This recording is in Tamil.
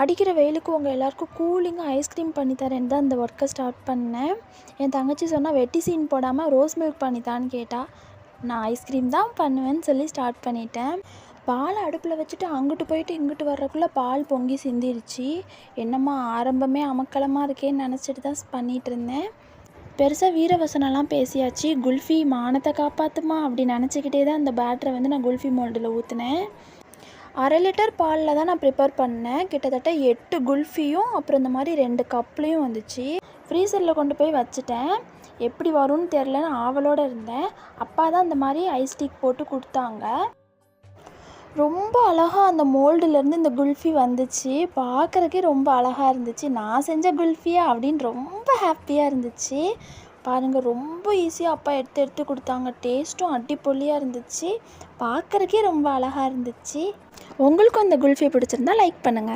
அடிக்கிற வெயிலுக்கு உங்கள் எல்லாருக்கும் கூலிங்காக ஐஸ்கிரீம் பண்ணி தரேன்னு தான் இந்த ஒர்க்கை ஸ்டார்ட் பண்ணேன். என் தங்கச்சி சொன்னால் வெட்டி சீன் போடாமல் ரோஸ் மில்க் பண்ணித்தான்னு கேட்டால், நான் ஐஸ்கிரீம் தான் பண்ணுவேன்னு சொல்லி ஸ்டார்ட் பண்ணிட்டேன். பால் அடுப்பில் வச்சுட்டு அங்கிட்டு போயிட்டு இங்கிட்டு வர்றதுக்குள்ளே பால் பொங்கி சிந்திருச்சு. என்னம்மா ஆரம்பமே அமக்கலமாக இருக்கேன்னு நினச்சிட்டு தான் பண்ணிகிட்டு இருந்தேன். பெருசாக வீரவசனம்லாம் பேசியாச்சு. குல்ஃபி மானத்தை காப்பாற்றுமா அப்படி நினச்சிக்கிட்டே தான் அந்த பேட்டரை நான் குல்ஃபி மோல்டில் ஊற்றினேன். 1/2 லிட்டர் பாலில் தான் நான் ப்ரிப்பேர் பண்ணேன். கிட்டத்தட்ட 8 குல்ஃபியும் அப்புறம் இந்த மாதிரி 2 கப்லேயும் வந்துச்சு. ஃப்ரீசரில் கொண்டு போய் வச்சுட்டேன். எப்படி வரும்னு தெரிலன்னு ஆவலோடு இருந்தேன். அப்பா தான் இந்த மாதிரி ஐஸ் ஸ்டிக் போட்டு கொடுத்தாங்க. ரொம்ப அழகாக அந்த மோல்டுலேருந்து இந்த குல்ஃபி வந்துச்சு. பார்க்குறக்கே ரொம்ப அழகாக இருந்துச்சு. நான் செஞ்ச குல்ஃபியா அப்படின்னு ரொம்ப ஹாப்பியாக இருந்துச்சு. பாருங்கள், ரொம்ப ஈஸியாக அப்பா எடுத்து கொடுத்தாங்க. டேஸ்ட்டும் அடிப்பொலியாக இருந்துச்சு. பார்க்குறக்கே ரொம்ப அழகாக இருந்துச்சு. உங்களுக்கும் இந்த குல்ஃபி பிடிச்சிருந்தா லைக் பண்ணுங்கள்.